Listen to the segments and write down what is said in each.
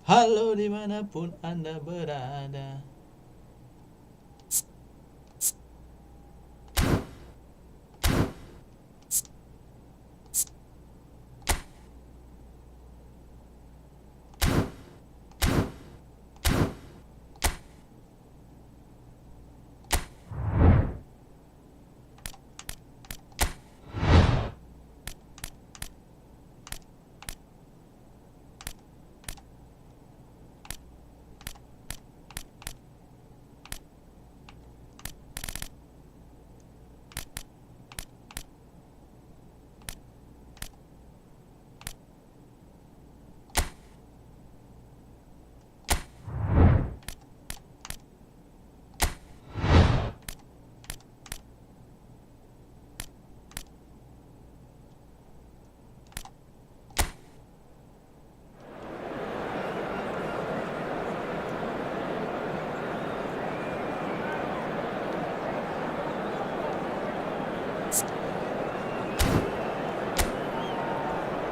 Halo dimanapun Anda berada.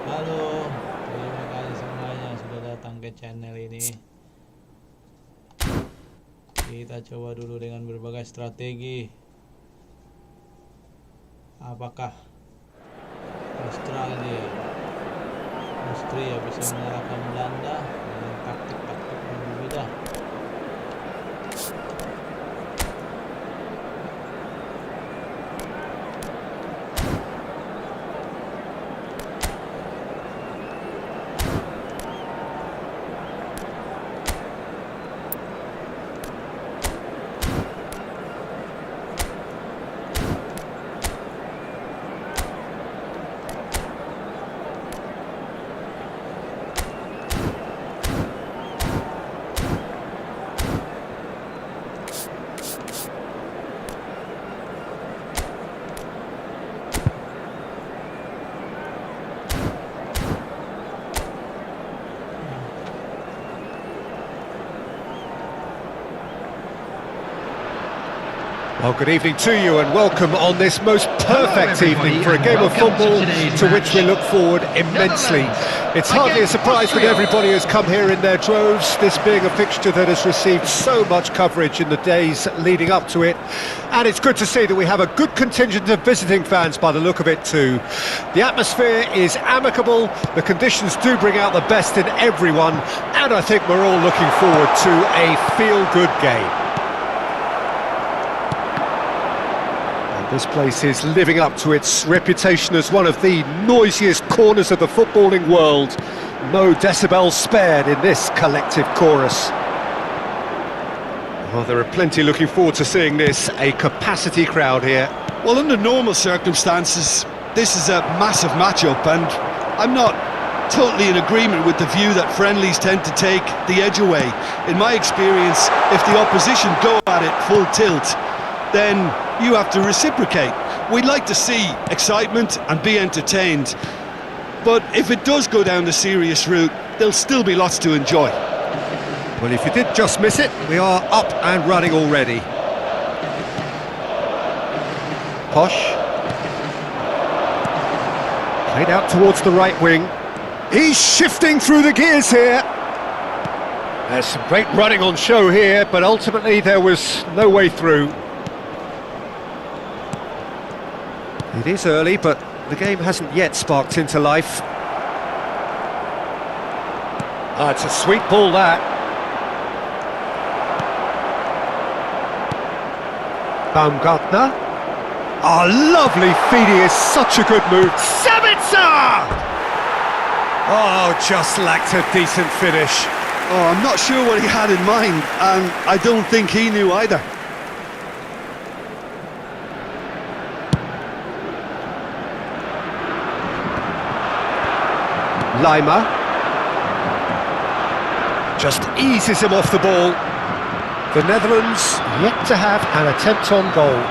Halo, terima kasih semuanya sudah datang ke channel ini. Kita coba dulu dengan berbagai strategi. Apakah Austria bisa mengalahkan Belanda dengan taktik-taktik yang berbeda? Well, good evening to you and welcome on this most perfect evening for a game of football to which we look forward immensely. It's hardly a surprise that everybody has come here in their droves, this being a fixture that has received so much coverage in the days leading up to it. And it's good to see that we have a good contingent of visiting fans by the look of it too. The atmosphere is amicable, the conditions do bring out the best in everyone, and I think we're all looking forward to a feel-good game. This place is living up to its reputation as one of the noisiest corners of the footballing world. No decibels spared in this collective chorus. Well, there are plenty looking forward to seeing this, a capacity crowd here. Well, under normal circumstances, this is a massive matchup, and I'm not totally in agreement with the view that friendlies tend to take the edge away. In my experience, if the opposition go at it full tilt, then you have to reciprocate. We'd like to see excitement and be entertained, but if it does go down the serious route, there'll still be lots to enjoy. Well, if you did just miss it, we are up and running already. Posh. Played out towards the right wing. He's shifting through the gears here. There's some great running on show here, but ultimately there was no way through. It is early, but the game hasn't yet sparked into life. Ah, it's a sweet ball, that. Baumgartner. Ah, lovely feeding is such a good move. Sabitzer! Oh, just lacked a decent finish. Oh, I'm not sure what he had in mind, and I don't think he knew either. Lima just eases him off the ball. The Netherlands yet to have an attempt on goal.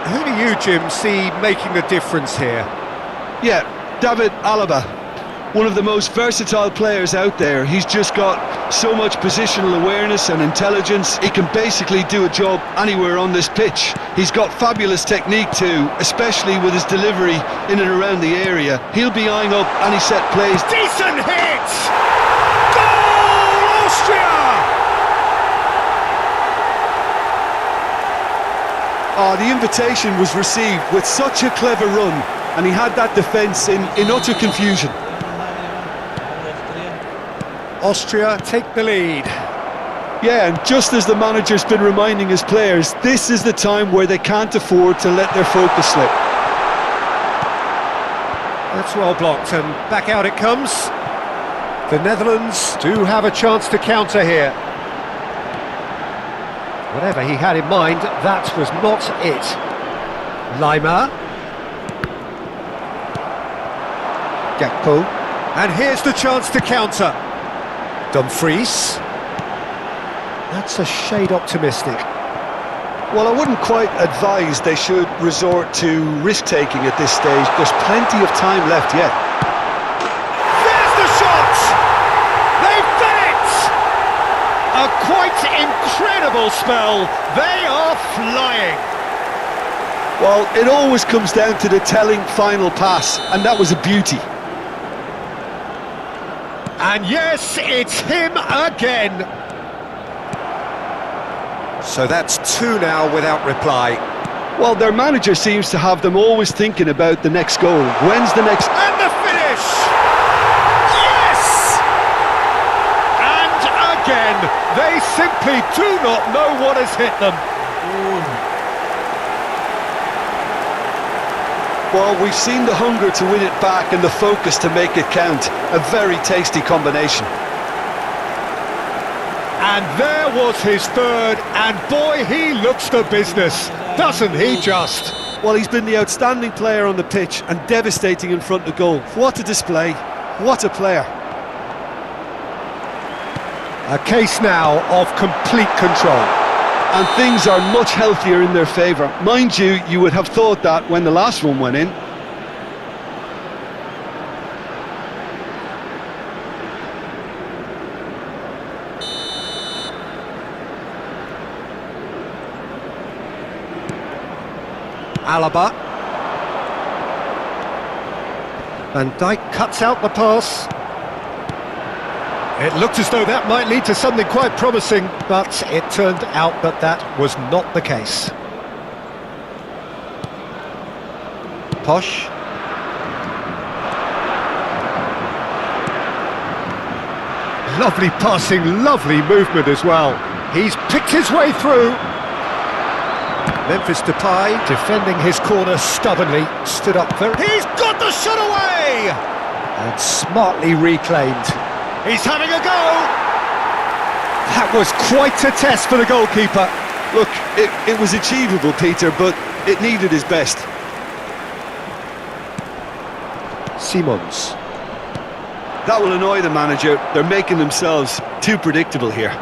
Who do you, Jim, see making the difference here? Yeah, David Alaba. one of the most versatile players out there. He's just got so much positional awareness and intelligence. He can basically do a job anywhere on this pitch. He's got fabulous technique too, especially with his delivery in and around the area. He'll be eyeing up any set plays. Decent hit! Goal, Austria! Oh, the invitation was received with such a clever run, and he had that defence in utter confusion. Austria take the lead. Yeah, and just as the manager's been reminding his players, this is the time where they can't afford to let their focus slip. That's well blocked, and back out it comes. The Netherlands do have a chance to counter here. Whatever he had in mind, that was not it. Lima. Gakpo. And here's the chance to counter. Dumfries. That's a shade optimistic. Well, I wouldn't quite advise they should resort to risk-taking at this stage. There's plenty of time left yet. There's the shot! They've done it! A quite incredible spell. They are flying. Well, it always comes down to the telling final pass, and that was a beauty. And yes, it's him again. So that's two now without reply. Well, their manager seems to have them always thinking about the next goal. When's the next... And the finish! Yes! And again, they simply do not know what has hit them. Well, we've seen the hunger to win it back and the focus to make it count. A very tasty combination. And there was his third, and boy, he looks the business, doesn't he just? Well, he's been the outstanding player on the pitch and devastating in front of goal. What a display, what a player. A case now of complete control. And things are much healthier in their favour. Mind you, you would have thought that when the last one went in. Alaba. Van Dijk cuts out the pass. It looked as though that might lead to something quite promising, but it turned out that that was not the case. Posh. Lovely passing, lovely movement as well. He's picked his way through. Memphis Depay defending his corner stubbornly, stood up there. He's got the shot away! And smartly reclaimed. He's having a go! That was quite a test for the goalkeeper. Look, it was achievable, Peter, but it needed his best. Simons. That will annoy the manager. They're making themselves too predictable here.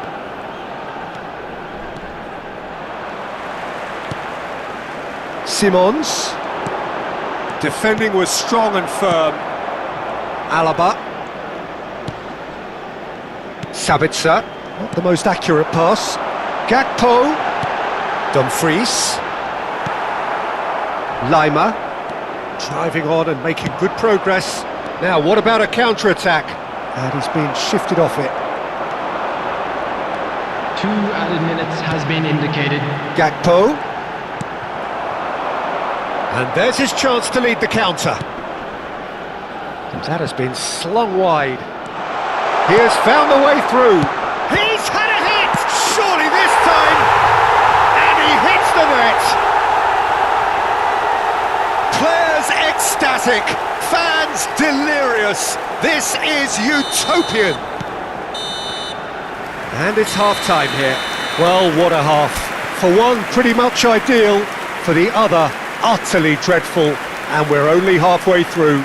Simons. Defending was strong and firm. Alaba. Sabitzer, not the most accurate pass. Gakpo. Dumfries. Lima. Driving on and making good progress. Now, what about a counter-attack? And he's been shifted off it. 2 added minutes has been indicated. Gakpo. And there's his chance to lead the counter. And that has been slung wide. He has found a way through. He's had a hit! Surely this time! And he hits the net! Players ecstatic, fans delirious. This is utopian. And it's half-time here. Well, what a half. For one, pretty much ideal. For the other, utterly dreadful. And we're only halfway through.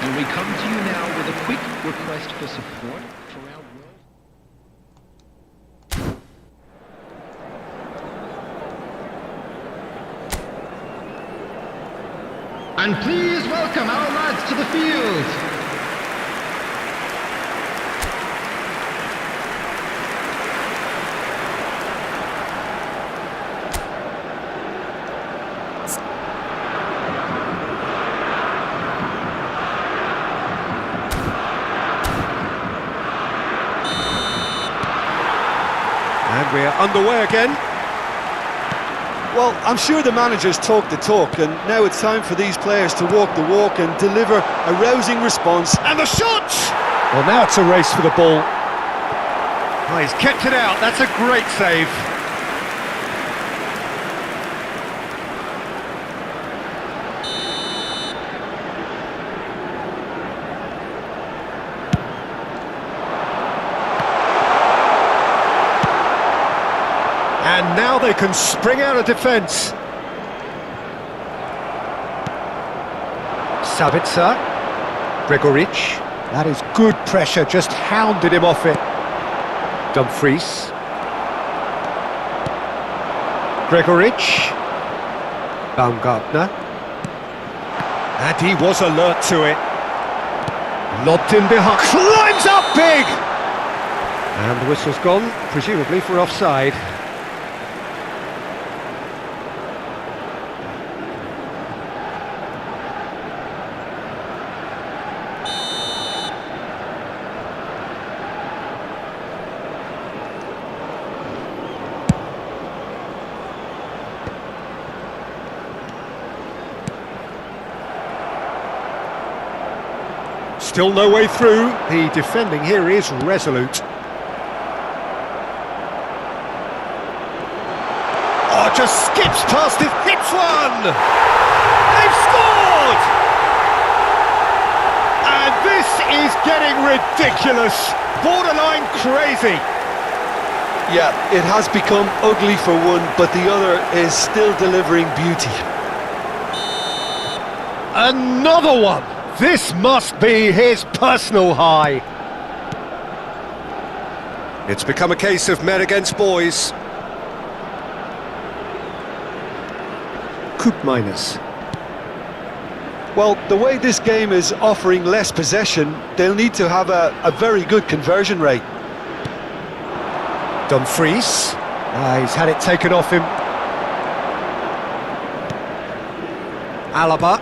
And we come to you now with a quick request for support for our world. And please welcome our lads to the field. We're underway again. Well, I'm sure the managers talk the talk, and now it's time for these players to walk the walk and deliver a rousing response. And the shot! Well, now it's a race for the ball. Oh, he's kept it out. That's a great save. And now they can spring out of defence. Sabitzer, Gregoric, that is good pressure, just hounded him off it. Dumfries, Gregoric, Baumgartner, and he was alert to it. Lobbed in behind, climbs up big! And the whistle's gone, presumably for offside. Still no way through. The defending here is resolute. Oh, just skips past it, hits one! They've scored! And this is getting ridiculous, borderline crazy. Yeah, it has become ugly for one, but the other is still delivering beauty. Another one! This must be his personal high. It's become a case of men against boys. Koopmeiners. Well, the way this game is offering less possession, they'll need to have a very good conversion rate. Dumfries. He's had it taken off him. Alaba.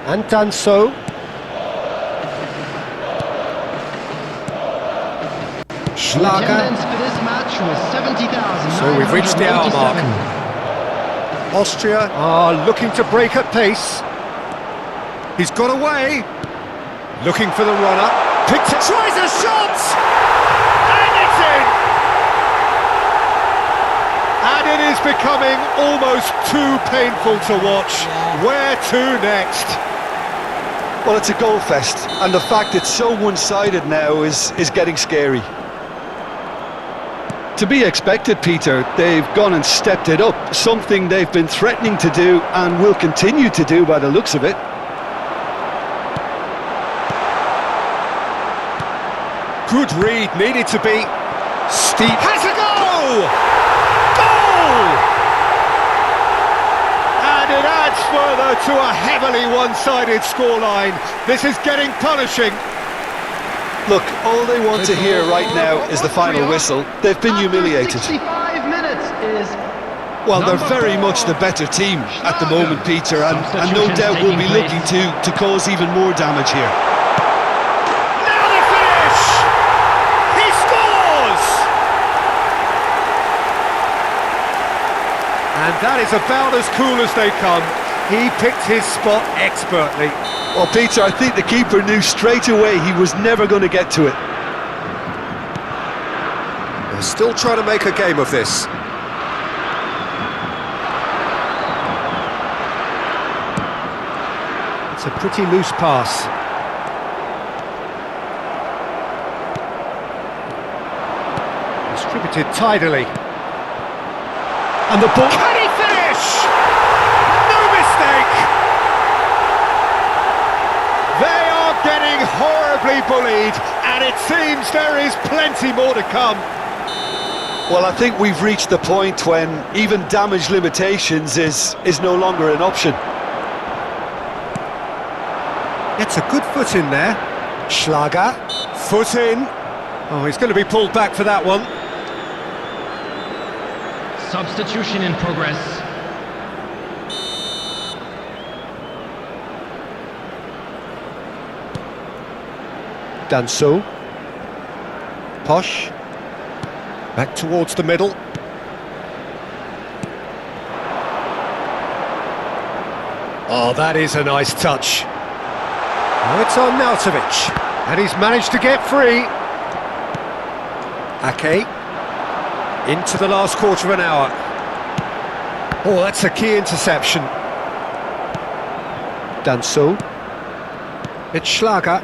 And Danso. Schlager. Attendance for this match was 70,000. So we've reached the hour mark. Austria are looking to break at pace. He's got away. Looking for the runner. Picks it. Tries a shot! And it's in! And it is becoming almost too painful to watch. Where to next? Well, it's a goal fest, and the fact it's so one-sided now is getting scary. To be expected, Peter, they've gone and stepped it up, something they've been threatening to do and will continue to do by the looks of it. Good read, needed to be steep. Has a goal! Goal! And it adds further to a heavily one-sided scoreline. This is getting punishing. Look, all they want to hear right now is the final whistle. They've been humiliated. 65 minutes is... Well, they're very much the better team at the moment, Peter, and no doubt will be looking to cause even more damage here. Now the finish! He scores! And that is about as cool as they come. He picked his spot expertly. Well, Peter, I think the keeper knew straight away he was never going to get to it. They're still trying to make a game of this. It's a pretty loose pass. Distributed tidily. And the ball... Can he finish? No mistake! They are getting horribly bullied, and it seems there is plenty more to come. Well, I think we've reached the point when even damage limitations is no longer an option. Gets a good foot in there. Schlager, foot in. Oh, he's going to be pulled back for that one. Substitution in progress. Danso. Posh. Back towards the middle. Oh, that is a nice touch. Now it's on Nautovic, and he's managed to get free. Ake, into the last quarter of an hour. Oh, that's a key interception. Danso. It's Schlager.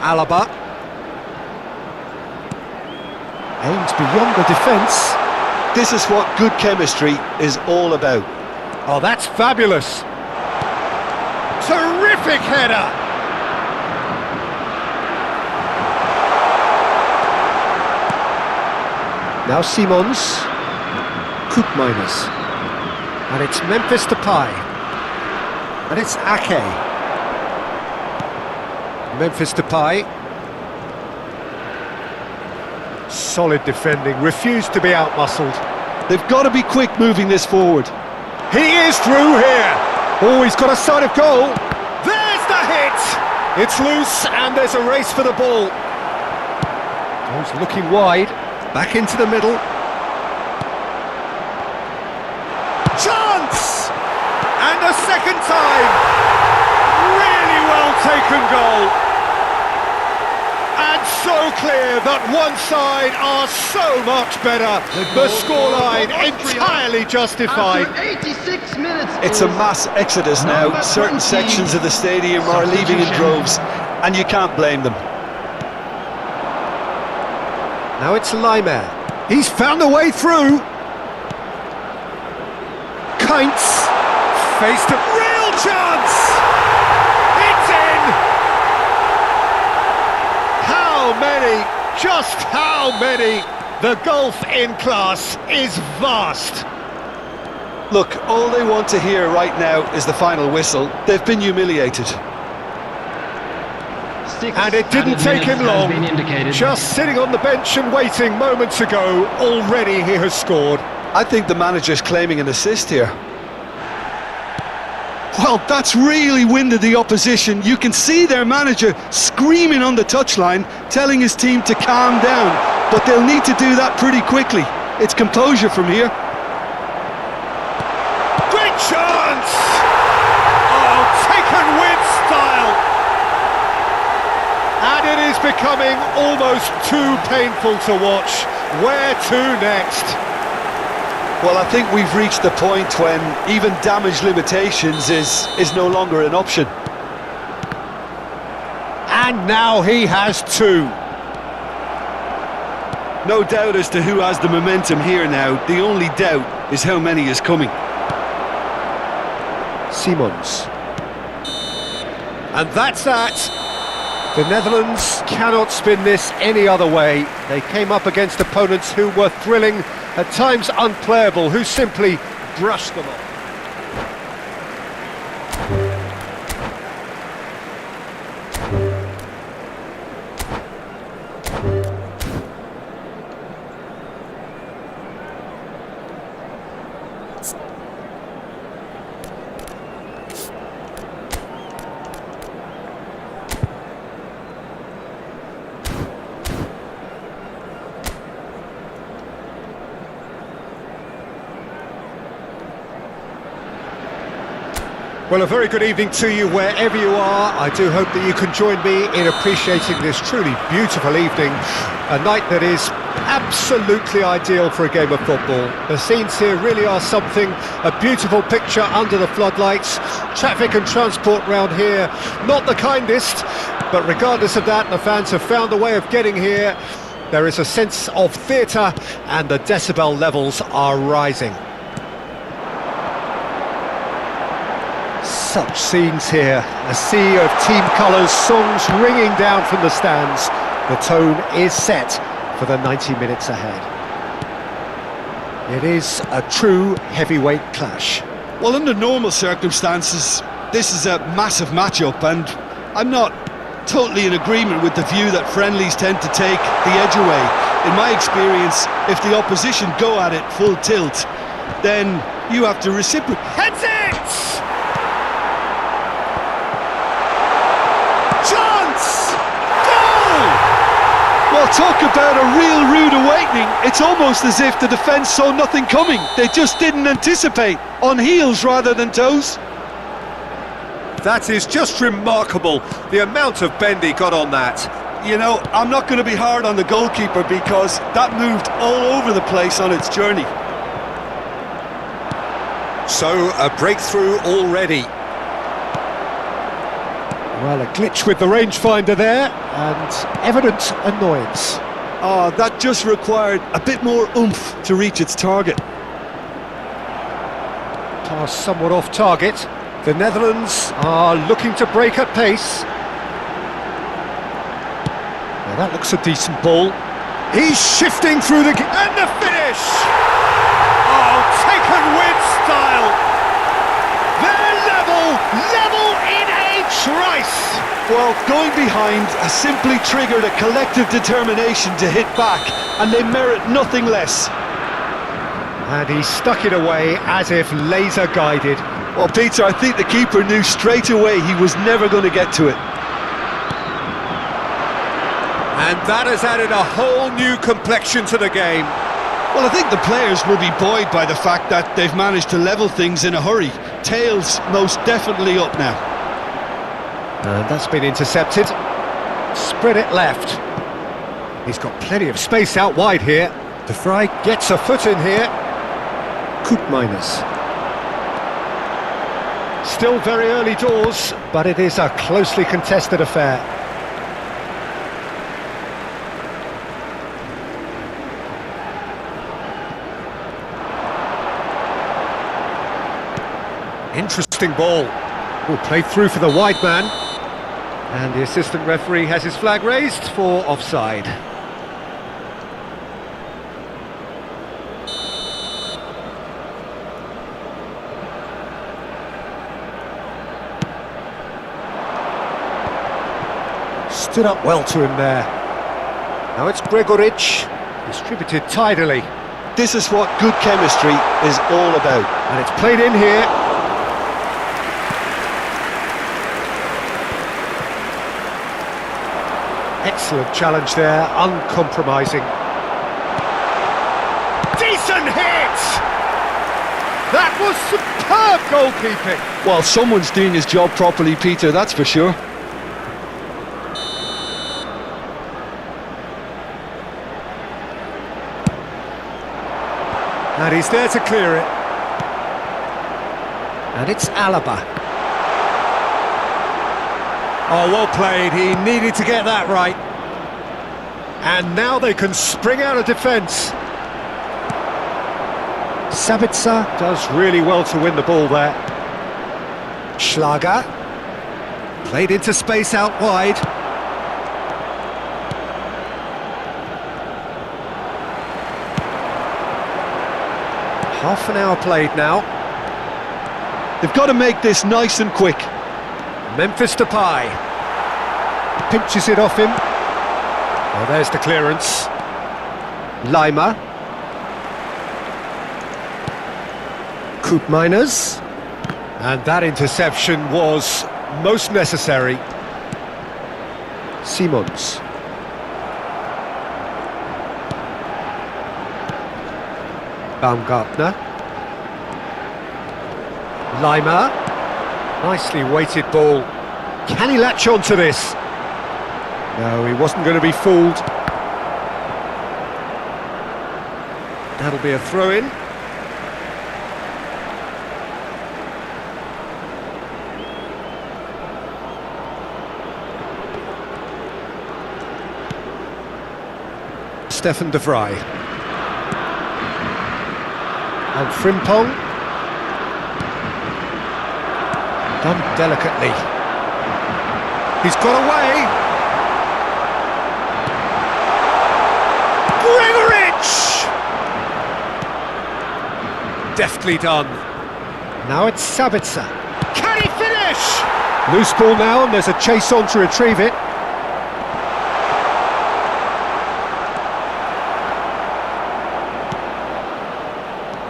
Alaba. Aims beyond the defence. This is what good chemistry is all about. Oh, that's fabulous. Terrific header. Now Simons. Koopmeiners. And it's Memphis Depay. And it's Ake. Memphis Depay. Solid defending, refused to be outmuscled. They've got to be quick moving this forward. He is through here. Oh, he's got a sight of goal. There's the hit. It's loose and there's a race for the ball. Oh, he's looking wide. Back into the middle. Chance! And a second time. Really well taken goal. And so clear that one side are so much better. The scoreline entirely justified. After 86 minutes. It's a mass exodus now. Certain sections of the stadium are leaving in droves, and you can't blame them. Now it's Leimer. He's found a way through. Kainz faced a real chance. It's in. How many? Just how many? The gulf in class is vast. Look, all they want to hear right now is the final whistle. They've been humiliated. And it didn't take him long. Just sitting on the bench and waiting moments ago, already he has scored. I think the manager's claiming an assist here. Well, that's really winded the opposition. You can see their manager screaming on the touchline, telling his team to calm down. But they'll need to do that pretty quickly. It's composure from here. Great chance! Oh, taken with style! And it is becoming almost too painful to watch. Where to next? Well, I think we've reached the point when even damage limitations is no longer an option. And now he has two. No doubt as to who has the momentum here now. The only doubt is how many is coming. Simons. And that's that. The Netherlands cannot spin this any other way. They came up against opponents who were thrilling, at times unplayable, who simply brushed them off. Well, a very good evening to you wherever you are. I do hope that you can join me in appreciating this truly beautiful evening, a night that is absolutely ideal for a game of football. The scenes here really are something, a beautiful picture under the floodlights. Traffic and transport round here, not the kindest, but regardless of that, the fans have found a way of getting here. There is a sense of theatre and the decibel levels are rising. Such scenes here, a sea of team colours, songs ringing down from the stands. The tone is set for the 90 minutes ahead. It is a true heavyweight clash. Well, under normal circumstances, this is a massive matchup, and I'm not totally in agreement with the view that friendlies tend to take the edge away. In my experience, if the opposition go at it full tilt, then you have to reciprocate. Heads it! Chance! Goal! Well, talk about a real rude awakening. It's almost as if the defence saw nothing coming. They just didn't anticipate. On heels rather than toes. That is just remarkable, the amount of bend he got on that. You know, I'm not going to be hard on the goalkeeper because that moved all over the place on its journey. So, a breakthrough already. Well, a glitch with the rangefinder there, and evident annoyance. Oh, that just required a bit more oomph to reach its target. Pass somewhat off target. The Netherlands are looking to break at pace. Now that looks a decent ball. He's shifting through the... and the finish! Oh, taken with style! They're level in a trice! Well, going behind has simply triggered a collective determination to hit back, and they merit nothing less. And he stuck it away as if laser guided. Well, Peter, I think the keeper knew straight away he was never going to get to it. And that has added a whole new complexion to the game. Well, I think the players will be buoyed by the fact that they've managed to level things in a hurry. Tails most definitely up now. And that's been intercepted. Spread it left. He's got plenty of space out wide here. De Vrij gets a foot in here. Koopmeiners. Still very early doors, but it is a closely contested affair. Interesting ball. Played through for the wide man. And the assistant referee has his flag raised for offside. Stood up well to him there. Now it's Gregoric, distributed tidily. This is what good chemistry is all about. And it's played in here. Excellent challenge there, uncompromising. Decent hit! That was superb goalkeeping! Well, someone's doing his job properly, Peter, that's for sure. And he's there to clear it. And it's Alaba. Oh, well played. He needed to get that right. And now they can spring out of defence. Sabitzer does really well to win the ball there. Schlager. Played into space out wide. Half an hour played now. They've got to make this nice and quick. Memphis Depay pinches it off him. Oh, there's the clearance. Lima. Koopmeiners. And that interception was most necessary. Simons. Baumgartner. Lima. Nicely weighted ball. Can he latch on to this? No, he wasn't going to be fooled. That'll be a throw-in. Stefan de Vrij. And Frimpong. Done delicately. He's got away. Gregoric! Deftly done. Now it's Sabitzer. Can he finish? Loose ball now, and there's a chase on to retrieve it.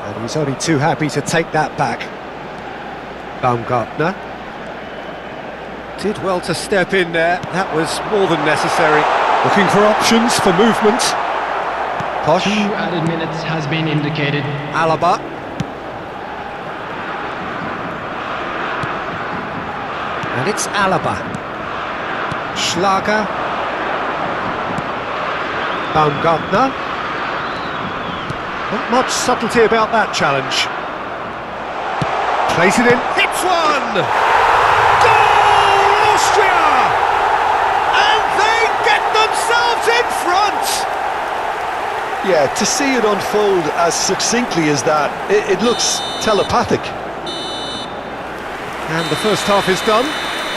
And he's only too happy to take that back. Baumgartner did well to step in there. That was more than necessary. Looking for options for movement. Posh. 2 added minutes has been indicated. Alaba. And it's Alaba. Schlager. Baumgartner. Not much subtlety about that challenge. Plays it in. Hits one! Goal, Austria! And they get themselves in front! Yeah, to see it unfold as succinctly as that, it looks telepathic. And the first half is done.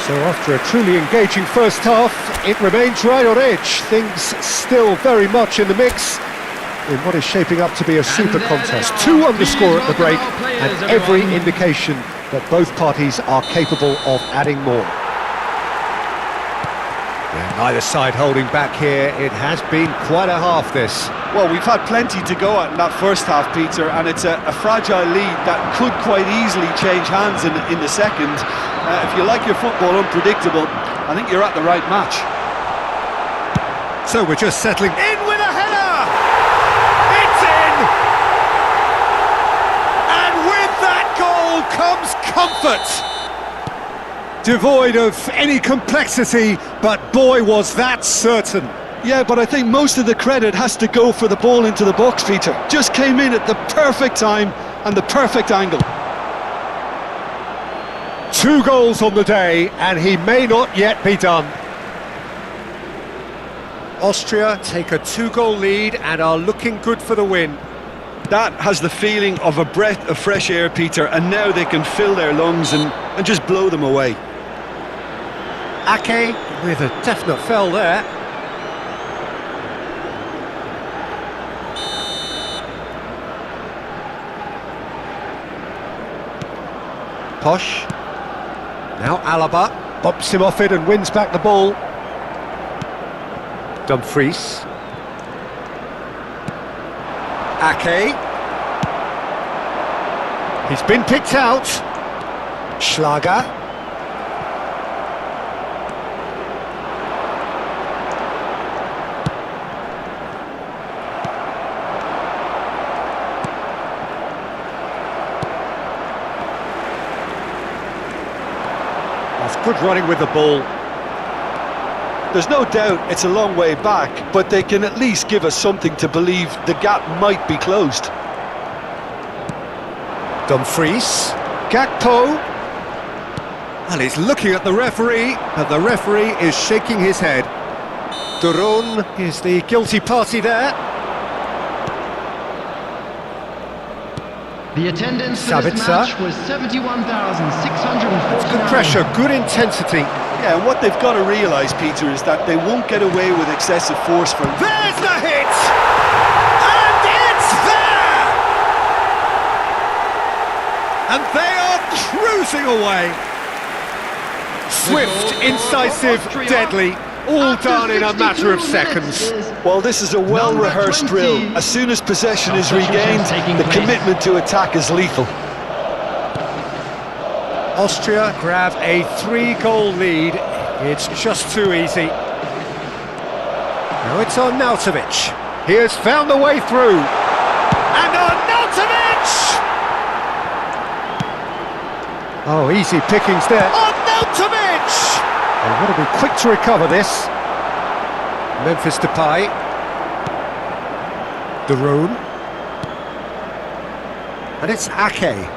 So after a truly engaging first half, it remains right on edge. Things still very much in the mix in what is shaping up to be a super contest. 2-1 the score at the break, and every indication that both parties are capable of adding more. Yeah, neither side holding back here. It has been quite a half, this. Well, we've had plenty to go at in that first half, Peter, and it's a fragile lead that could quite easily change hands in the second. If you like your football unpredictable, I think you're at the right match. So we're just settling in with a header! It's in! And with that goal comes comfort! Devoid of any complexity, but boy was that certain. Yeah, but I think most of the credit has to go for the ball into the box, Peter. Just came in at the perfect time and the perfect angle. 2 goals on the day, and he may not yet be done. Austria take a 2-goal lead and are looking good for the win. That has the feeling of a breath of fresh air, Peter, and now they can fill their lungs and just blow them away. Ake with a definite foul there. Posh. Now Alaba bumps him off it and wins back the ball. Dumfries. Ake. He's been picked out. Schlager. That's good running with the ball. There's no doubt it's a long way back, but they can at least give us something to believe the gap might be closed. Dumfries. Gakpo. Well, he's looking at the referee, and the referee is shaking his head. Duron is the guilty party there. The attendance for this Sabitzer. match was 71,649. Good pressure, good intensity. Yeah, and what they've got to realise, Peter, is that they won't get away with excessive force for... There's the hit! And it's there! And they are cruising away. Swift, incisive, deadly, all done in a matter of seconds. Well, this is a well-rehearsed drill. As soon as possession is regained, the commitment to attack is lethal. Austria grab a 3-goal lead. It's just too easy. Now it's Arnautovic. He has found the way through. And Arnautovic! Oh, easy pickings there. Arnautovic! They want to be quick to recover this. Memphis Depay. Duron. And it's Ake.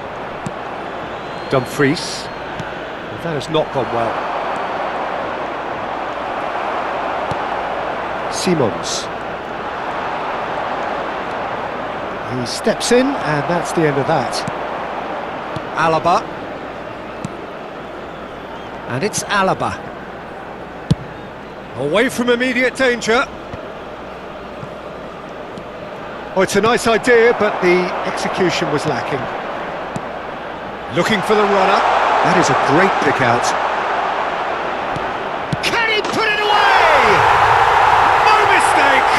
Dumfries. Well, that has not gone well. Simons. He steps in, and that's the end of that. Alaba. And it's Alaba. Away from immediate danger. Oh, it's a nice idea, but the execution was lacking. Looking for the runner. That is a great pick out. Can he put it away? No mistake!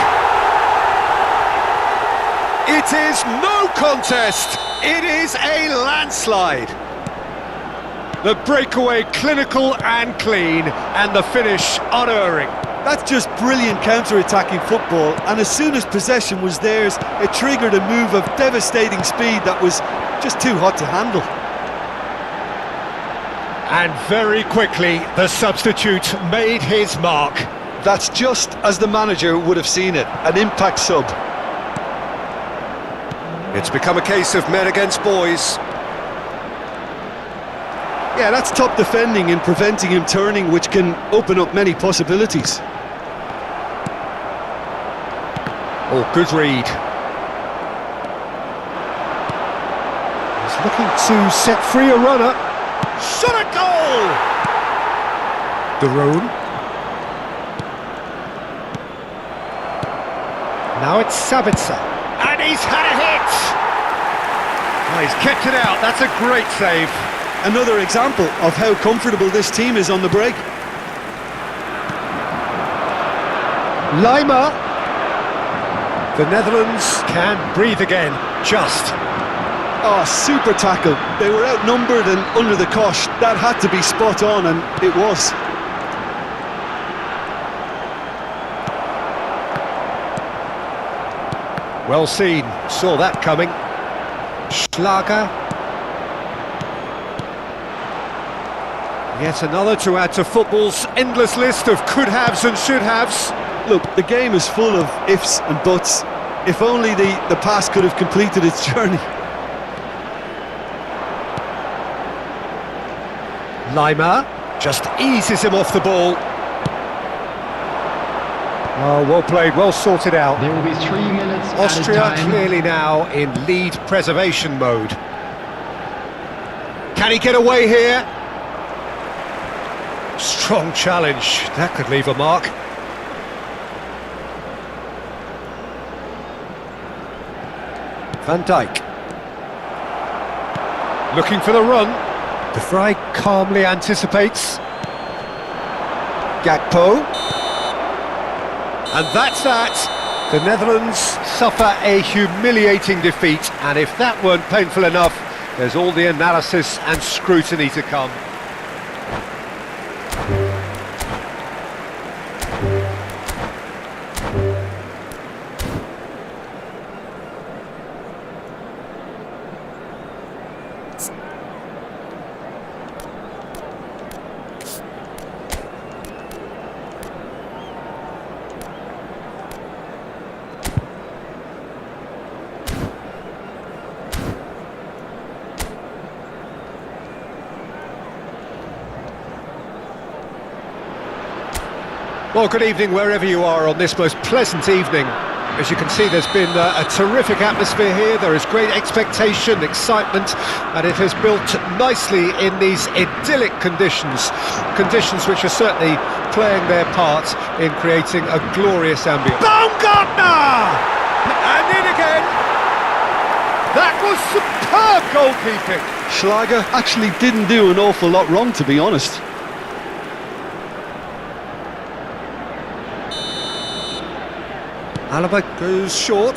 It is no contest. It is a landslide. The breakaway clinical and clean, and the finish unerring. That's just brilliant counter-attacking football, and as soon as possession was theirs, it triggered a move of devastating speed that was just too hot to handle. And very quickly, the substitute made his mark. That's just as the manager would have seen it, an impact sub. It's become a case of men against boys. Yeah, that's top defending and preventing him turning, which can open up many possibilities. Oh, good read. He's looking to set free a runner. Shot a goal! Daroon. Now it's Sabitzer. And he's had a hit! Oh, he's kept it out, that's a great save. Another example of how comfortable this team is on the break. Lima. The Netherlands can breathe again, just. Oh, super tackle. They were outnumbered and under the cosh. That had to be spot on, and it was. Well seen, saw that coming. Schlager. Yet another to add to football's endless list of could-haves and should-haves. Look, the game is full of ifs and buts. If only the pass could have completed its journey. Lima just eases him off the ball. Oh, well played, well sorted out. There will be 3 minutes Austria added time. clearly now in lead preservation mode. Can he get away here? Strong challenge, that could leave a mark. Van Dijk. Looking for the run. De Vrij calmly anticipates. Gakpo. And that's that. The Netherlands suffer a humiliating defeat, and if that weren't painful enough, there's all the analysis and scrutiny to come. Well, good evening wherever you are on this most pleasant evening. As you can see, there's been a terrific atmosphere here. There is great expectation, excitement, and it has built nicely in these idyllic conditions. Conditions which are certainly playing their part in creating a glorious ambience. Baumgartner! And in again! That was superb goalkeeping! Schlager actually didn't do an awful lot wrong, to be honest. Alaba goes short.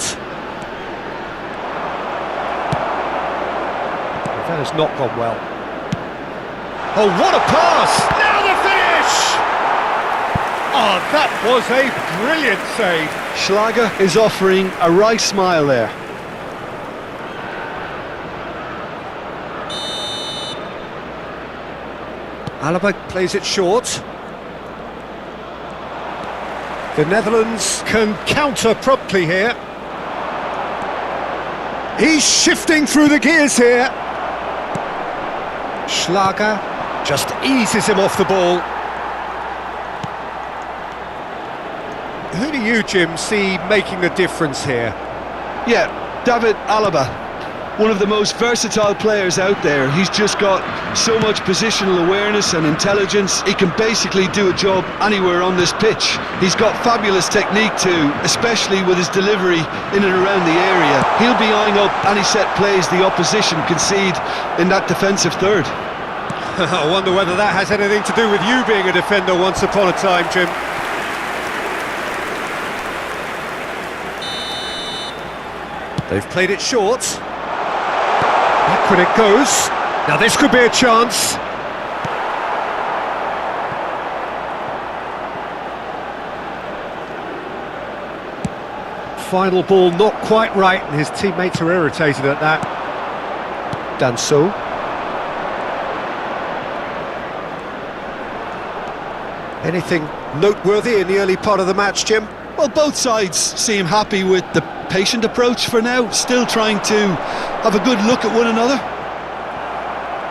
That has not gone well. Oh, what a pass! Now the finish! Oh, that was a brilliant save. Schlager is offering a right smile there. Alaba plays it short. The Netherlands can counter promptly here. He's shifting through the gears here. Schlager just eases him off the ball. Who do you, Jim, see making the difference here? Yeah, David Alaba. One of the most versatile players out there. He's just got so much positional awareness and intelligence. He can basically do a job anywhere on this pitch. He's got fabulous technique too, especially with his delivery in and around the area. He'll be eyeing up any set plays the opposition concede in that defensive third. I wonder whether that has anything to do with you being a defender once upon a time, Jim. They've played it short. Backward it goes. Now this could be a chance. final ball not quite right, and his teammates are irritated at that. Danso. Anything noteworthy in the early part of the match, Jim? Well, both sides seem happy with the patient approach for now, still trying to have a good look at one another.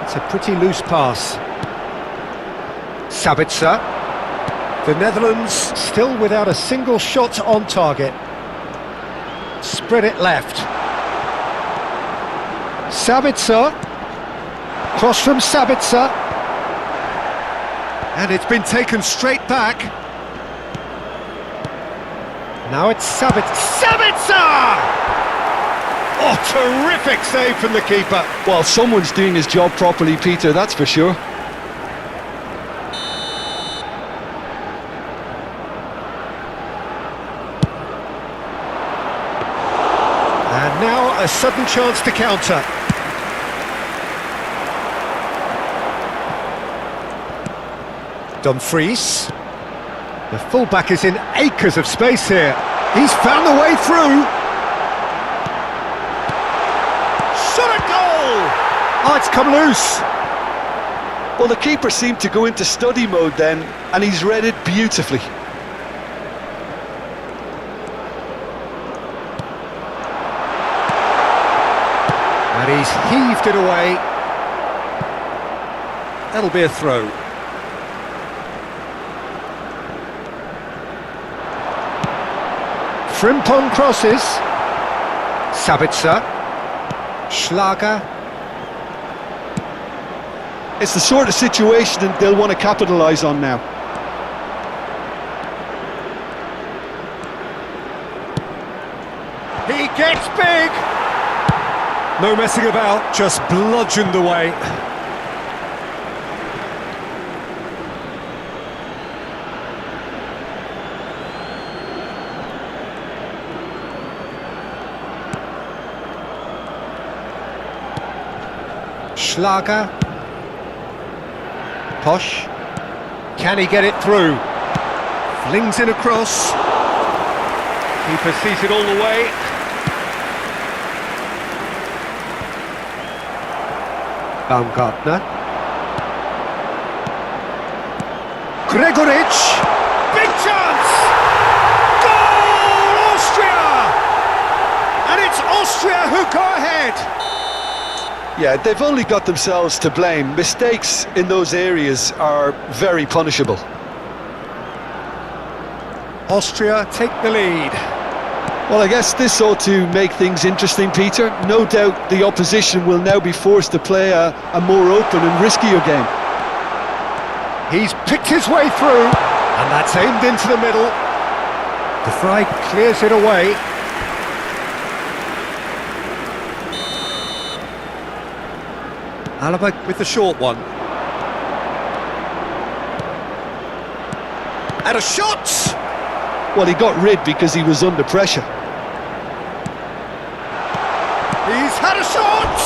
It's a pretty loose pass. Sabitzer. The Netherlands still without a single shot on target. Spread it left. Sabitzer. Cross from Sabitzer. And it's been taken straight back. Now it's Sabitzer! Oh, terrific save from the keeper. Well, someone's doing his job properly, Peter, that's for sure. And now a sudden chance to counter. Dumfries. The fullback is in acres of space here. He's found the way through. Shot a goal! Oh, it's come loose. Well, the keeper seemed to go into study mode then, and he's read it beautifully. And he's heaved it away. That'll be a throw. Frimpong crosses. Sabitzer. Schlager. It's the sort of situation that they'll want to capitalise on now. He gets big! No messing about, just bludgeoned away. Schlager. Posh. Can he get it through? Flings it across. Keeper sees it all the way. Baumgartner. Gregoric. Big chance! Goal, Austria! And it's Austria who go ahead. Yeah, they've only got themselves to blame. Mistakes in those areas are very punishable. Austria take the lead. Well, I guess this ought to make things interesting, Peter. No doubt the opposition will now be forced to play a more open and riskier game. He's picked his way through, and that's aimed into the middle. De Vrij clears it away. Alaba with the short one. And a shot! Well, he got rid because he was under pressure. He's had a shot!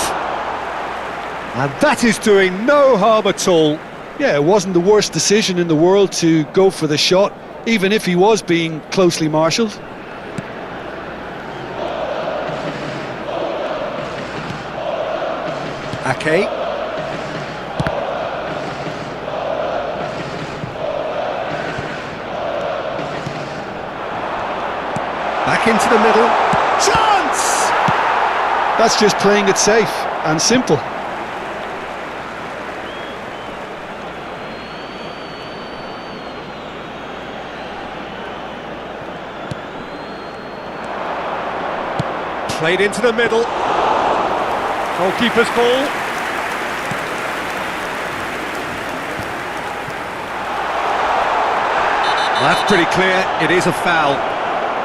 And that is doing no harm at all. Yeah, it wasn't the worst decision in the world to go for the shot, even if he was being closely marshalled. Ake. Back into the middle. Chance! That's just playing it safe and simple. Played into the middle. Goalkeeper's ball. That's pretty clear. It is a foul.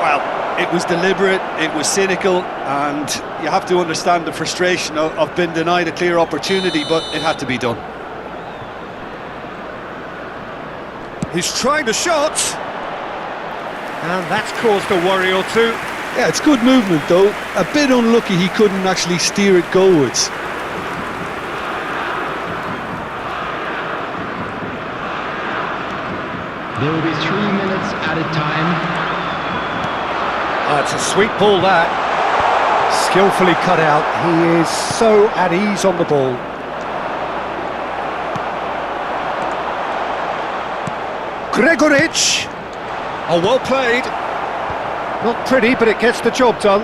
Well, it was deliberate, it was cynical, and you have to understand the frustration of being denied a clear opportunity, but it had to be done. He's trying the shot. And that's caused a worry or two. Yeah, it's good movement though. A bit unlucky he couldn't actually steer it goalwards. There will be 3 minutes added time. It's a sweet ball, that. Skillfully cut out. He is so at ease on the ball. Gregoric. Oh, well played. Not pretty, but it gets the job done.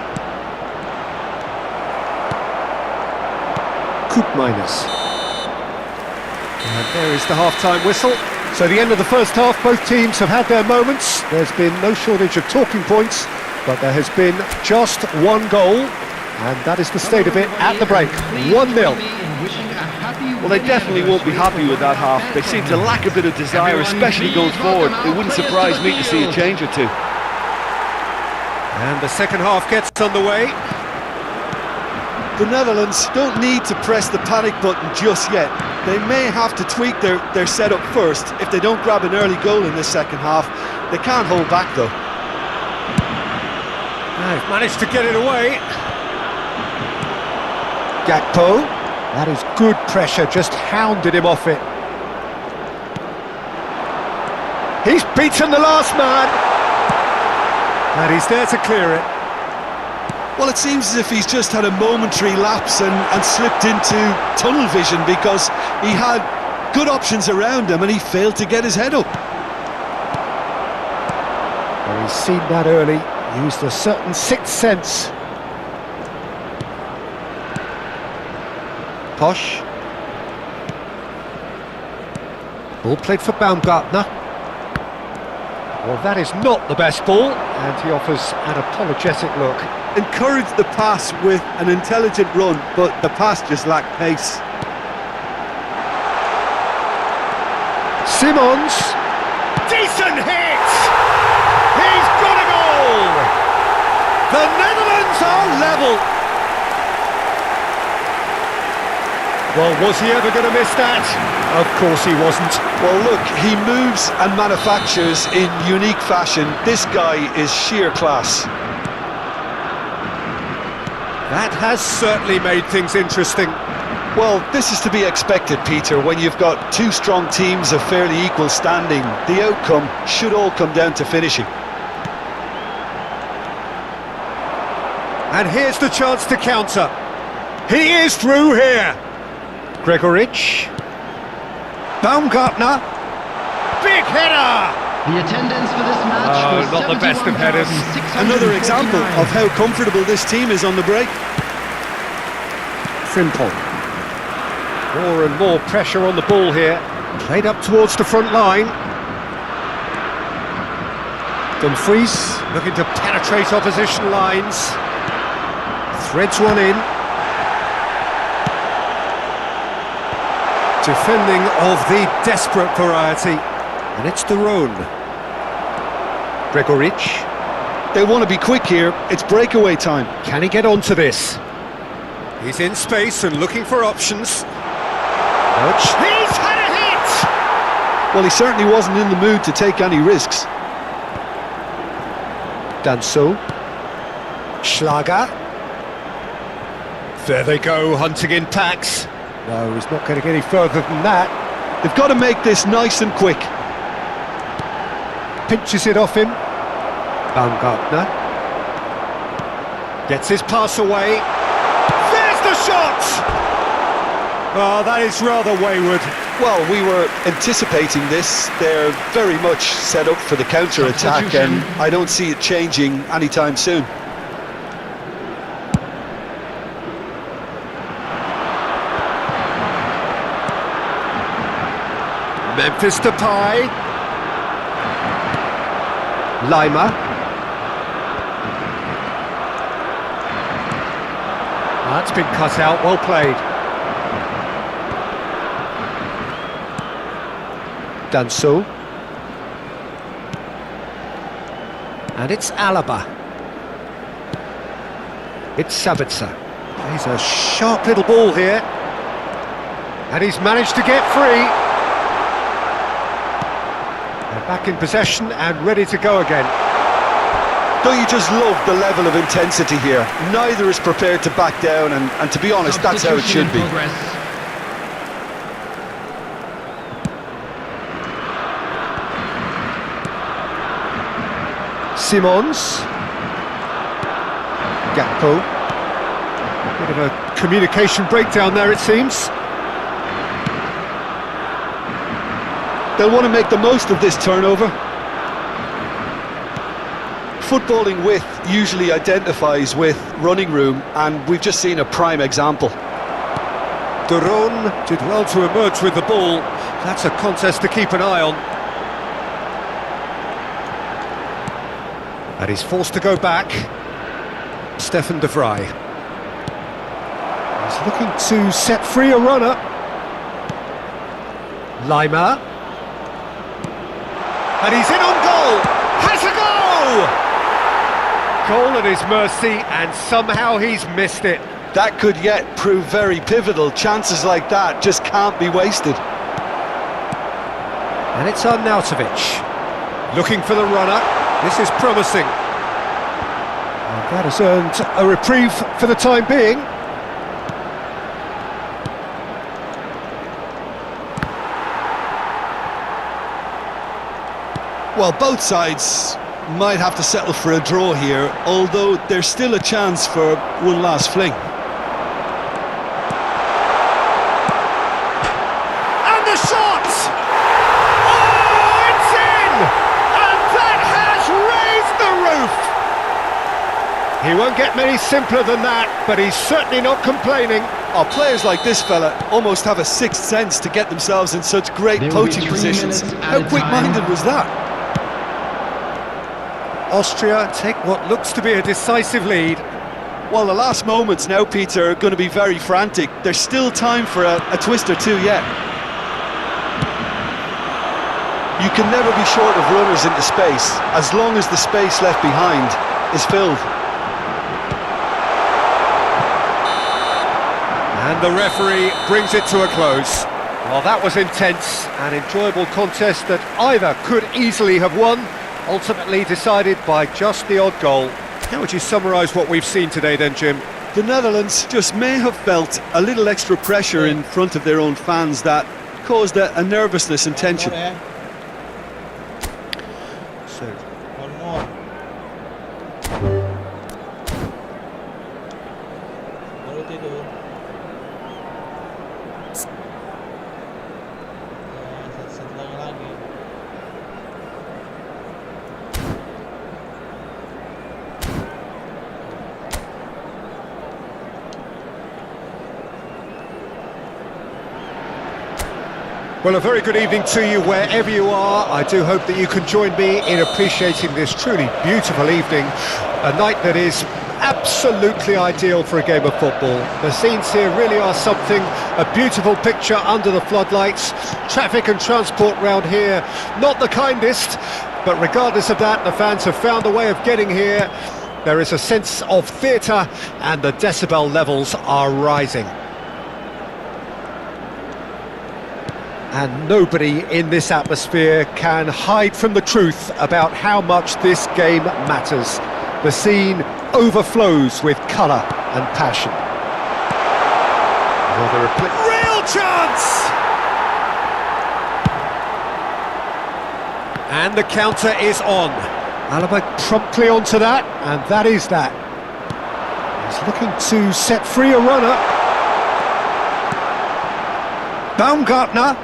Koopmeiners. And there is the half-time whistle. So the end of the first half, both teams have had their moments. There's been no shortage of talking points, but there has been just one goal, and that is the state of it at the break. 1-0. Well, they definitely won't be happy with that half. They seem to lack a bit of desire, especially going forward. It wouldn't surprise me to see a change or two. And the second half gets underway. The Netherlands don't need to press the panic button just yet. They may have to tweak their setup first if they don't grab an early goal in this second half. They can't hold back, though. They've managed to get it away. Gakpo. That is good pressure, just hounded him off it. He's beaten the last man. And he's there to clear it. Well, it seems as if he's just had a momentary lapse and slipped into tunnel vision, because he had good options around him and he failed to get his head up. Well, he's seen that early, used a certain sixth sense. Posh. Ball played for Baumgartner. Well, that is not the best ball, and he offers an apologetic look. Encouraged the pass with an intelligent run, but the pass just lacked pace. Simons. Decent hit! He's got a goal! The Netherlands are level! Well, was he ever going to miss that? Of course he wasn't. Well, look, he moves and manufactures in unique fashion. This guy is sheer class. That has certainly made things interesting. Well, this is to be expected, Peter, when you've got two strong teams of fairly equal standing. The outcome should all come down to finishing. And here's the chance to counter. He is through here. Gregoric. Baumgartner. Big header! The attendance for this match was not the best of headers. Another example of how comfortable this team is on the break. Simple. More and more pressure on the ball here. Played up towards the front line. Dumfries looking to penetrate opposition lines. Threads one in. Defending of the desperate variety. And it's the Rhone. Gregoric. They want to be quick here. It's breakaway time. Can he get onto this? He's in space and looking for options. He's had a hit! Well, he certainly wasn't in the mood to take any risks. Danso. Schlager. There they go, hunting in packs. No, he's not going to get any further than that. They've got to make this nice and quick. Pinches it off him. Baumgartner. Gets his pass away. There's the shot! Oh, that is rather wayward. Well, we were anticipating this. They're very much set up for the counter-attack, and I don't see it changing anytime soon. Memphis Depay. Lima. That's been cut out, well played. Danso. And it's Alaba. It's Sabitzer. He's a sharp little ball here. And he's managed to get free. They're back in possession and ready to go again. Don't you just love the level of intensity here? Neither is prepared to back down, and to be honest, that's how it should be. Simons. Gakpo. Bit of a communication breakdown there, it seems. They'll want to make the most of this turnover. Footballing width usually identifies with running room, and we've just seen a prime example. Duron did well to emerge with the ball. That's a contest to keep an eye on. And he's forced to go back. Stefan de Vrij. He's looking to set free a runner. Lima. And he's in on goal! Has a goal! Goal at his mercy, and somehow he's missed it. That could yet prove very pivotal. Chances like that just can't be wasted. And it's Arnautovic. Looking for the runner. This is promising. And that has earned a reprieve for the time being. Well, both sides might have to settle for a draw here, although there's still a chance for one last fling. And the shot! Oh, it's in! And that has raised the roof! He won't get many simpler than that, but he's certainly not complaining. Oh, players like this fella almost have a sixth sense to get themselves in such great There will be poaching 3 positions. minutes at How a quick-minded time. was that? Austria take what looks to be a decisive lead. Well, the last moments now, Peter, are going to be very frantic. There's still time for a twist or two yet. You can never be short of runners into space, as long as the space left behind is filled. And the referee brings it to a close. Well, that was intense, an enjoyable contest that either could easily have won, ultimately decided by just the odd goal. How would you summarise what we've seen today then, Jim? The Netherlands just may have felt a little extra pressure in front of their own fans that caused a nervousness and tension. So, One more. Baru tidur. Ya, satu lagi. well, a very good evening to you wherever you are. I do hope that you can join me in appreciating this truly beautiful evening, a night that is absolutely ideal for a game of football. The scenes here really are something, a beautiful picture under the floodlights. Traffic and transport round here, not the kindest, but regardless of that, the fans have found a way of getting here. There is a sense of theatre, and the decibel levels are rising. And nobody in this atmosphere can hide from the truth about how much this game matters. The scene overflows with colour and passion. Real chance! And the counter is on. Alaba promptly onto that, and that is that. He's looking to set free a runner. Baumgartner.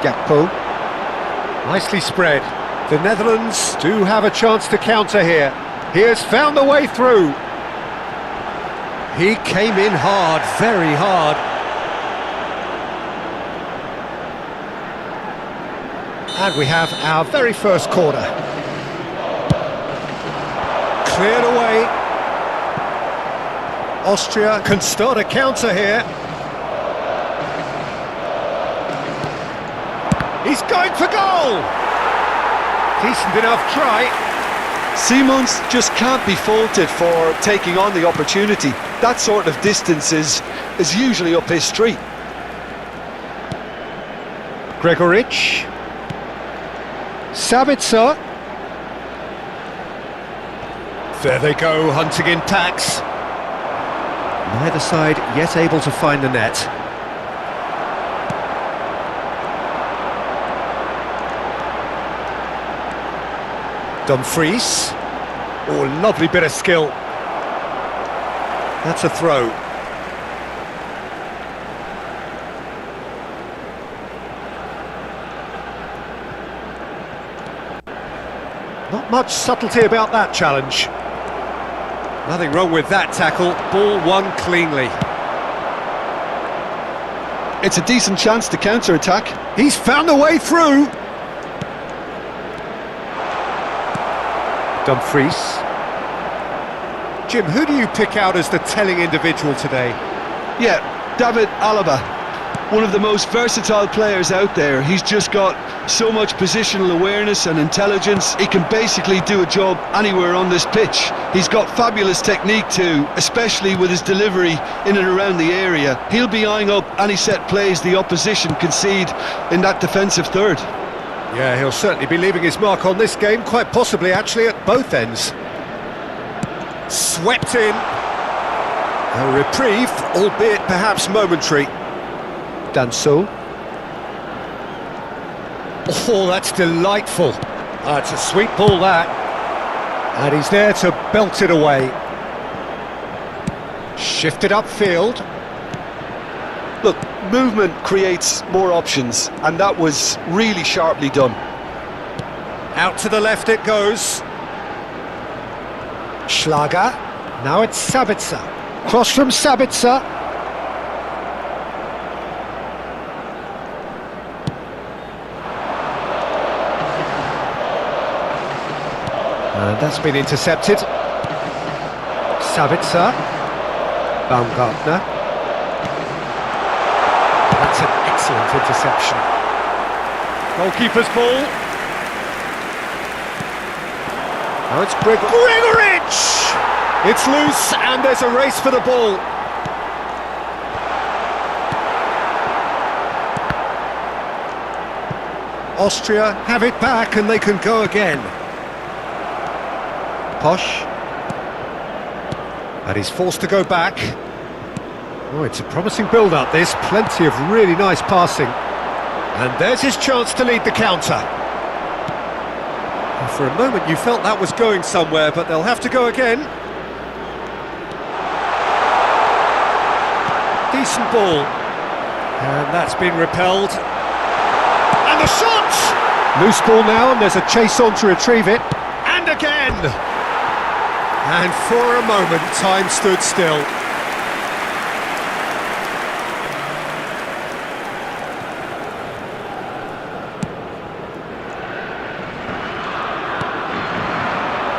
Gakpo. Nicely spread. The Netherlands do have a chance to counter here. He has found the way through. He came in hard, very hard. And we have our very first corner. Cleared away. Austria can start a counter here. He's going for goal! Decent enough try. Simons just can't be faulted for taking on the opportunity. That sort of distance is usually up his street. Gregoric. Sabitzer. There they go, hunting in packs. Neither side yet able to find the net. Dumfries. Oh, lovely bit of skill. That's a throw. Not much subtlety about that challenge. Nothing wrong with that tackle. Ball won cleanly. It's a decent chance to counter-attack. He's found a way through. Dumfries. Jim, who do you pick out as the telling individual today? Yeah, David Alaba. One of the most versatile players out there. He's just got so much positional awareness and intelligence. He can basically do a job anywhere on this pitch. He's got fabulous technique too, especially with his delivery in and around the area. He'll be eyeing up any set plays the opposition concede in that defensive third. Yeah, he'll certainly be leaving his mark on this game, quite possibly actually at both ends. Swept in. A reprieve, albeit perhaps momentary. Danso. Oh, that's delightful. That's a sweet ball, that. And he's there to belt it away. Shifted upfield. Look, movement creates more options, and that was really sharply done. Out to the left it goes. Schlager. Now it's Sabitzer. Cross from Sabitzer. And that's been intercepted. Sabitzer. Baumgartner. That's an excellent interception. Goalkeeper's ball. Now it's Gregoritsch! It's loose and there's a race for the ball. Austria have it back and they can go again. Posch. And he's forced to go back. Oh, it's a promising build-up, this. Plenty of really nice passing. And there's his chance to lead the counter. And for a moment you felt that was going somewhere, but they'll have to go again. Decent ball. And that's been repelled. And the shot! Loose ball now, and there's a chase on to retrieve it. And again! And for a moment, time stood still.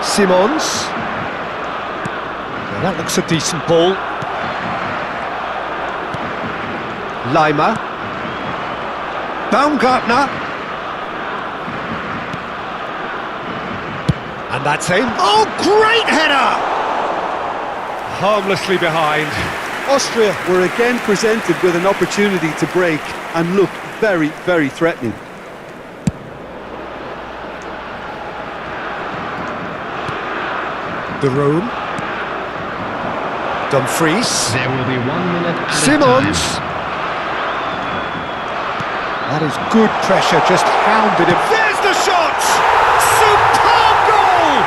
Simons. Now that looks a decent ball. Lima. Baumgartner. And that's him. Oh, great header! Harmlessly behind. Austria were again presented with an opportunity to break and looked very, very threatening. The room. Dumfries. There will be 1 minute added Simons. time. That is good pressure, just hounded him. There's the shot! Superb goal!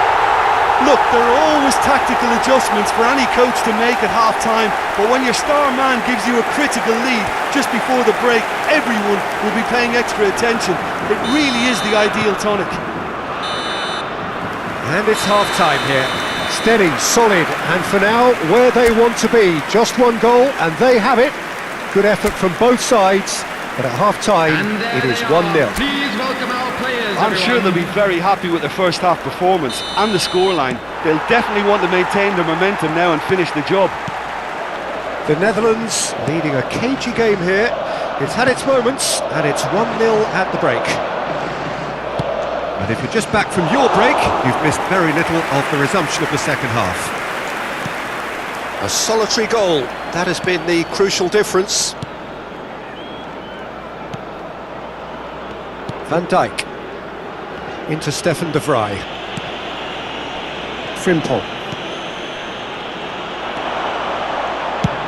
Look, there are always tactical adjustments for any coach to make at half-time, but when your star man gives you a critical lead just before the break, everyone will be paying extra attention. It really is the ideal tonic. And it's half-time here. Steady, solid, and for now, where they want to be. Just one goal, and they have it. Good effort from both sides, but at half-time, it is 1-0. Please welcome our players, I'm sure they'll be very happy with their first half performance and the scoreline. They'll definitely want to maintain their momentum now and finish the job. The Netherlands leading a cagey game here. It's had its moments, and it's 1-0 at the break. And if you're just back from your break, you've missed very little of the resumption of the second half. A solitary goal, that has been the crucial difference. Van Dijk into Stefan de Vrij. Frimpong.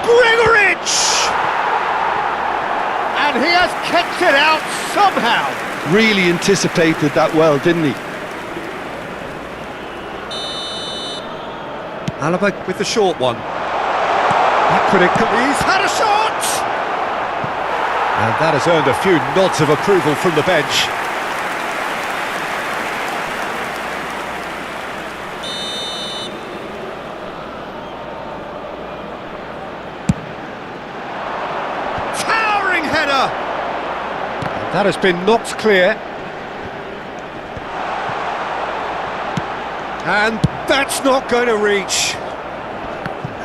Gregoritsch! And he has kept it out somehow. Really anticipated that well, didn't he? Alaba with the short one. Back when it comes, he's had a shot! And that has earned a few nods of approval from the bench. Towering header! And that has been knocked clear. And that's not going to reach.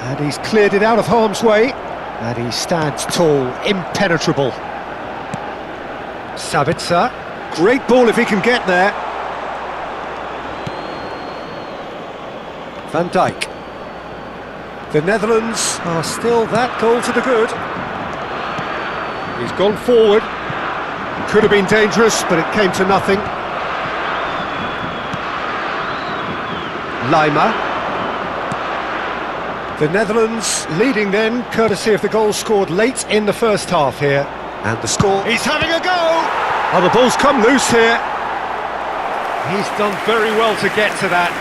And he's cleared it out of harm's way. And he stands tall, impenetrable. Sabitzer. Great ball if he can get there. Van Dijk. The Netherlands are still that goal to the good. He's gone forward. Could have been dangerous, but it came to nothing. Lima. The Netherlands leading then, courtesy of the goal scored late in the first half here. And the score... He's having a go! Oh, the ball's come loose here. He's done very well to get to that.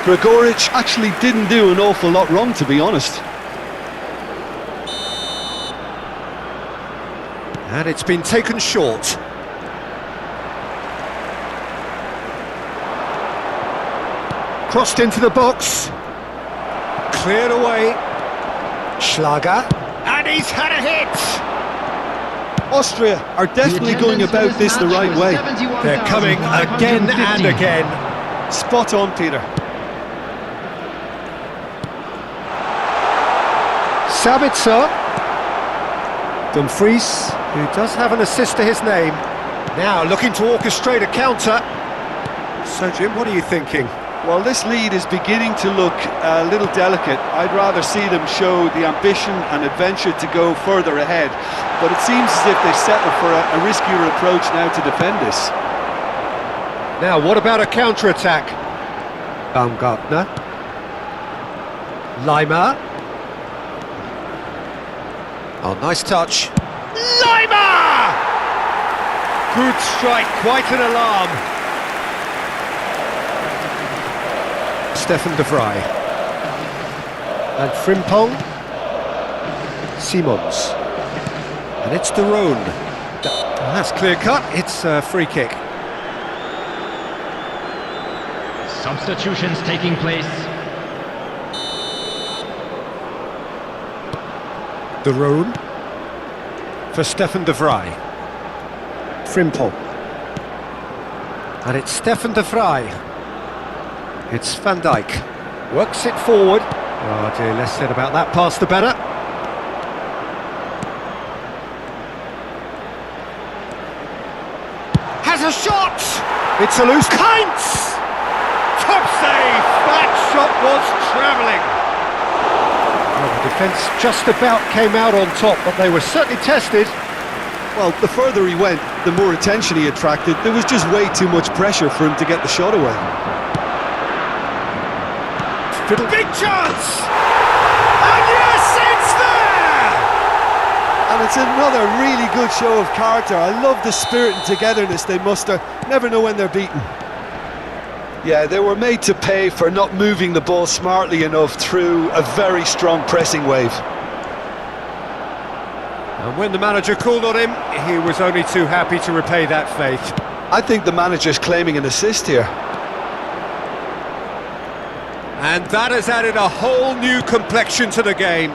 Gregoric actually didn't do an awful lot wrong, to be honest. And it's been taken short. Crossed into the box. Cleared away. Schlager. And he's had a hit! Austria are definitely going about this the right way. They're coming again and again. Spot on, Peter. Sabitzer. Dumfries, who does have an assist to his name. Now looking to orchestrate a counter. So, Jim, what are you thinking? Well, this lead is beginning to look a little delicate. I'd rather see them show the ambition and adventure to go further ahead. But it seems as if they settle for a riskier approach now to defend this. Now, what about a counter-attack? Baumgartner. Lima. Oh, nice touch. Lima! Good strike, quite an alarm. Stefan de Vrij. And Frimpong. Simons. And it's De Roon. That's clear cut, it's a free kick. Substitutions taking place. De Roon. For Stefan de Vrij. Frimpong. And it's Stefan de Vrij. It's Van Dijk. Works it forward. Oh dear, less said about that pass the better. Has a shot! It's a loose... Kainz! Top save! That shot was travelling! Well, the defence just about came out on top, but they were certainly tested. Well, the further he went, the more attention he attracted. There was just way too much pressure for him to get the shot away. Fiddle. Big chance! And yes, it's there! And it's another really good show of character. I love the spirit and togetherness they muster. Never know when they're beaten. Yeah, they were made to pay for not moving the ball smartly enough through a very strong pressing wave. And when the manager called on him, he was only too happy to repay that faith. I think the manager's claiming an assist here. And that has added a whole new complexion to the game.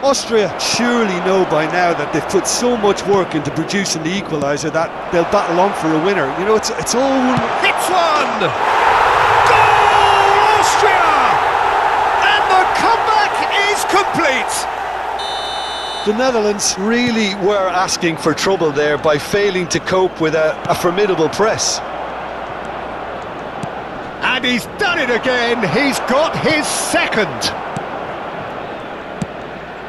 Austria surely know by now that they've put so much work into producing the equaliser that they'll battle on for a winner. You know, it's all... Hits one! Goal, Austria! And the comeback is complete! The Netherlands really were asking for trouble there by failing to cope with a formidable press. And he's done it again, he's got his second.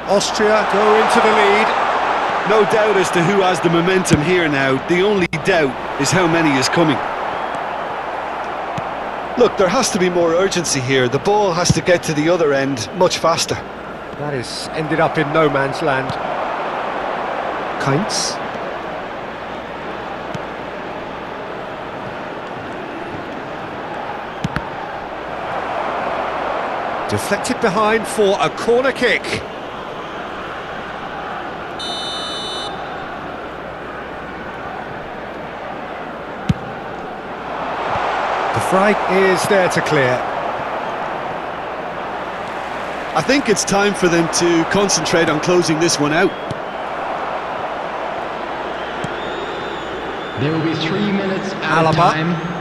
Austria go into the lead. No doubt as to who has the momentum here now. The only doubt is how many is coming. Look, there has to be more urgency here. The ball has to get to the other end much faster. That has ended up in no man's land. Kainz. Deflected behind for a corner kick. The flag is there to clear. I think it's time for them to concentrate on closing this one out. There will be 3 minutes out of Alaba. time.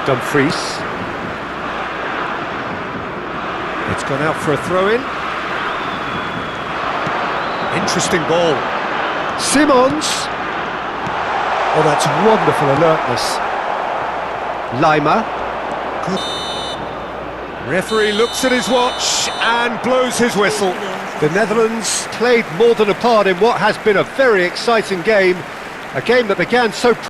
Dumfries. It's gone out for a throw-in. Interesting ball. Simons. Oh, that's wonderful alertness. Lima. Good. Referee looks at his watch and blows his whistle. The Netherlands played more than a part in what has been a very exciting game. A game that began so